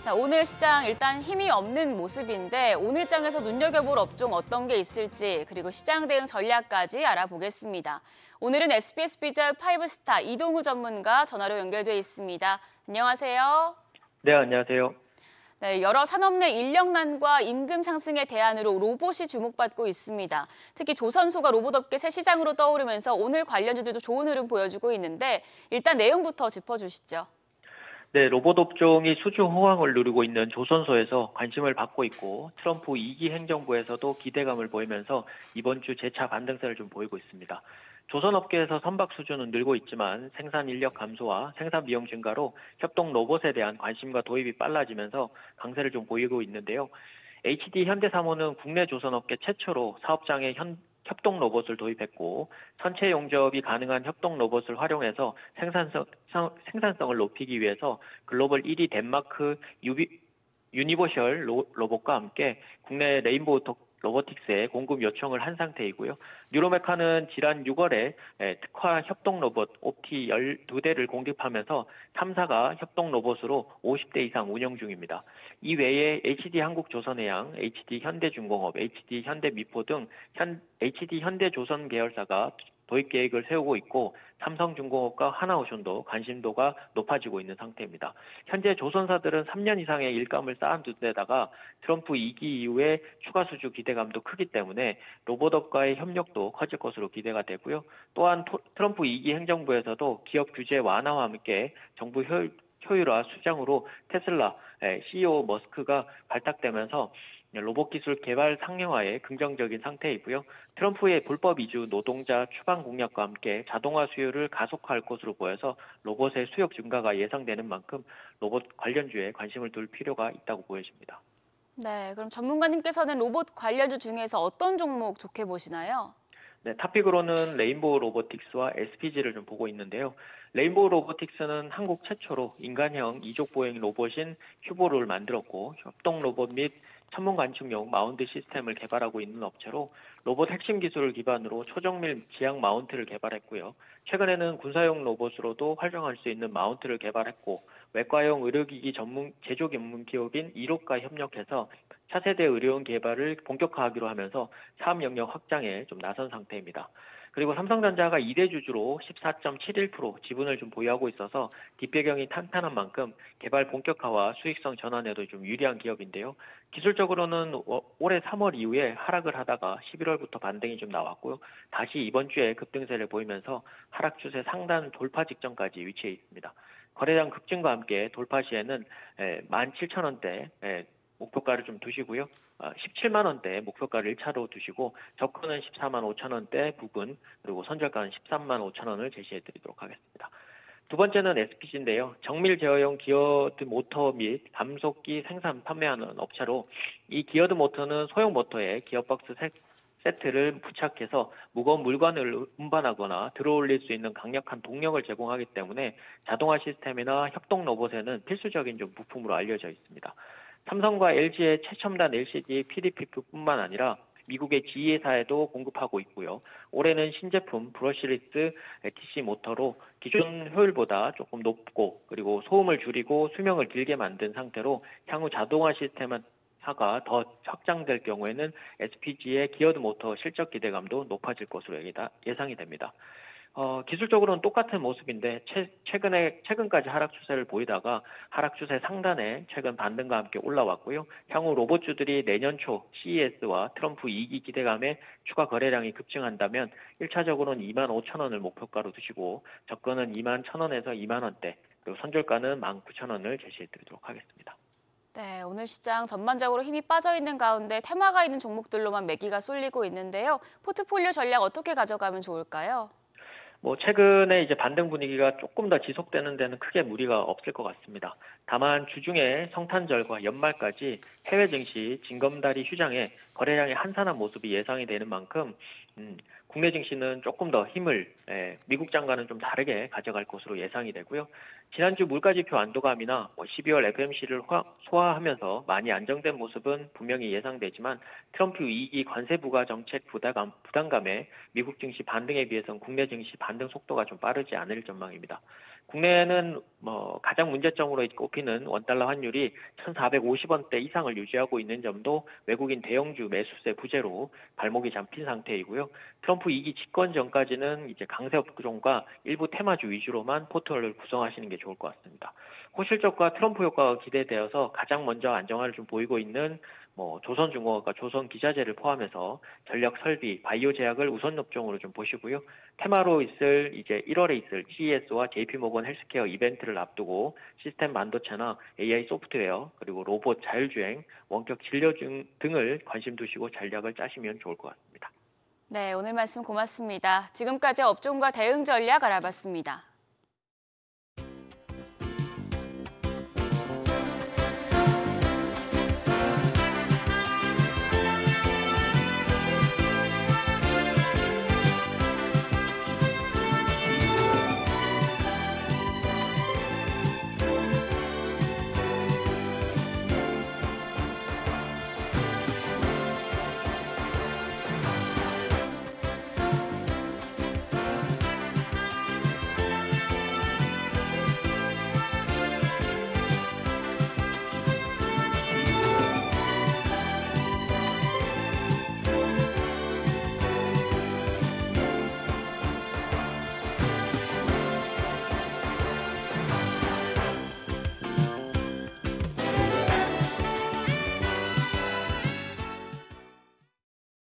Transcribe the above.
자, 오늘 시장 일단 힘이 없는 모습인데 오늘 장에서 눈여겨볼 업종 어떤 게 있을지 그리고 시장 대응 전략까지 알아보겠습니다. 오늘은 SBS 비자 5스타 이동우 전문가 전화로 연결돼 있습니다. 안녕하세요. 네, 안녕하세요. 네, 여러 산업 내 인력난과 임금 상승의 대안으로 로봇이 주목받고 있습니다. 특히 조선소가 로봇업계 새 시장으로 떠오르면서 오늘 관련주들도 좋은 흐름 보여주고 있는데 일단 내용부터 짚어주시죠. 네, 로봇 업종이 수주 호황을 누리고 있는 조선소에서 관심을 받고 있고 트럼프 2기 행정부에서도 기대감을 보이면서 이번 주 재차 반등세를 좀 보이고 있습니다. 조선업계에서 선박 수주는 늘고 있지만 생산 인력 감소와 생산 비용 증가로 협동 로봇에 대한 관심과 도입이 빨라지면서 강세를 좀 보이고 있는데요. HD 현대사모는 국내 조선업계 최초로 사업장에 협동 로봇을 도입했고 선체 용접이 가능한 협동 로봇을 활용해서 생산성을 높이기 위해서 글로벌 1위 덴마크 유니버셜 로봇과 함께 국내 레인보우 로보틱스에 공급 요청을 한 상태이고요. 뉴로메카는 지난 6월에 특화 협동 로봇 옵티 12대를 공급하면서 3사가 협동 로봇으로 50대 이상 운영 중입니다. 이 외에 HD 한국조선해양, HD 현대중공업, HD 현대미포 등 HD 현대조선 계열사가 도입 계획을 세우고 있고 삼성중공업과 하나오션도 관심도가 높아지고 있는 상태입니다. 현재 조선사들은 3년 이상의 일감을 쌓아둔 데다가 트럼프 2기 이후에 추가 수주 기대감도 크기 때문에 로봇업과의 협력도 커질 것으로 기대가 되고요. 또한 트럼프 2기 행정부에서도 기업 규제 완화와 함께 정부 효율화 수장으로 테슬라 CEO 머스크가 발탁되면서 로봇 기술 개발 상용화에 긍정적인 상태이고요. 트럼프의 불법 이주 노동자 추방 공약과 함께 자동화 수요를 가속화할 것으로 보여서 로봇의 수요 증가가 예상되는 만큼 로봇 관련주에 관심을 둘 필요가 있다고 보여집니다. 네, 그럼 전문가님께서는 로봇 관련주 중에서 어떤 종목 좋게 보시나요? 네, 탑픽으로는 레인보우 로보틱스와 SPG를 좀 보고 있는데요. 레인보우 로보틱스는 한국 최초로 인간형 이족 보행 로봇인 큐보를 만들었고 협동 로봇 및 천문 관측용 마운트 시스템을 개발하고 있는 업체로 로봇 핵심 기술을 기반으로 초정밀 지향 마운트를 개발했고요. 최근에는 군사용 로봇으로도 활용할 수 있는 마운트를 개발했고 외과용 의료기기 전문 제조 전문 기업인 이로과 협력해서 차세대 의료용 개발을 본격화하기로 하면서 사업 영역 확장에 좀 나선 상태입니다. 그리고 삼성전자가 2대 주주로 14.71% 지분을 좀 보유하고 있어서 뒷배경이 탄탄한 만큼 개발 본격화와 수익성 전환에도 좀 유리한 기업인데요. 기술적으로는 올해 3월 이후에 하락을 하다가 11월부터 반등이 좀 나왔고요. 다시 이번 주에 급등세를 보이면서 하락 추세 상단 돌파 직전까지 위치해 있습니다. 거래량 급증과 함께 돌파 시에는 17,000원대 목표가를 좀 두시고요. 17만 원대 목표가를 1차로 두시고 저가는 14만 5천 원대 부근 그리고 선절가는 13만 5천 원을 제시해 드리도록 하겠습니다. 두 번째는 SPG인데요. 정밀 제어용 기어드 모터 및 감속기 생산 판매하는 업체로 이 기어드 모터는 소형 모터에 기어박스 세트를 부착해서 무거운 물건을 운반하거나 들어올릴 수 있는 강력한 동력을 제공하기 때문에 자동화 시스템이나 협동 로봇에는 필수적인 좀 부품으로 알려져 있습니다. 삼성과 LG의 최첨단 LCD PDP뿐만 아니라 미국의 GE사에도 공급하고 있고요. 올해는 신제품 브러시리스 DC 모터로 기존 효율보다 조금 높고 그리고 소음을 줄이고 수명을 길게 만든 상태로 향후 자동화 시스템화가 더 확장될 경우에는 SPG의 기어드 모터 실적 기대감도 높아질 것으로 예상이 됩니다. 기술적으로는 똑같은 모습인데 최근까지 하락 추세를 보이다가 하락 추세 상단에 최근 반등과 함께 올라왔고요. 향후 로봇주들이 내년 초 CES와 트럼프 2기 기대감에 추가 거래량이 급증한다면 1차적으로는 2만 5천 원을 목표가로 두시고 접근은 2만 1천 원에서 2만 원대 그리고 선절가는 1만 9천 원을 제시해 드리도록 하겠습니다. 네, 오늘 시장 전반적으로 힘이 빠져 있는 가운데 테마가 있는 종목들로만 매기가 쏠리고 있는데요. 포트폴리오 전략 어떻게 가져가면 좋을까요? 최근에 이제 반등 분위기가 조금 더 지속되는 데는 크게 무리가 없을 것 같습니다. 다만 주중에 성탄절과 연말까지 해외 증시 징검다리 휴장에 거래량이 한산한 모습이 예상이 되는 만큼 국내 증시는 조금 더 힘을 미국 장과는 좀 다르게 가져갈 것으로 예상이 되고요. 지난주 물가지표 안도감이나 12월 FMC를 소화하면서 많이 안정된 모습은 분명히 예상되지만 트럼프 2기 관세 부과 정책 부담감에 미국 증시 반등에 비해서는 국내 증시 반등 속도가 좀 빠르지 않을 전망입니다. 국내는 가장 문제점으로 꼽히는 원달러 환율이 1,450원대 이상을 유지하고 있는 점도 외국인 대형주 매수세 부재로 발목이 잡힌 상태이고요. 트럼프 2기 집권 전까지는 이제 강세 업종과 일부 테마주 위주로만 포트fol리오를 구성하시는 게 좋을 것 같습니다. 호실적과 트럼프 효과가 기대되어서 가장 먼저 안정화를 좀 보이고 있는 조선중공업과 조선기자재를 포함해서 전력 설비, 바이오 제약을 우선 업종으로 좀 보시고요. 테마로 있을 이제 1월에 있을 CES와 JP모건 헬스케어 이벤트를 앞두고 시스템 반도체나 AI 소프트웨어, 그리고 로봇 자율주행, 원격 진료 등을 관심 두시고 전략을 짜시면 좋을 것 같습니다. 네, 오늘 말씀 고맙습니다. 지금까지 업종과 대응 전략 알아봤습니다.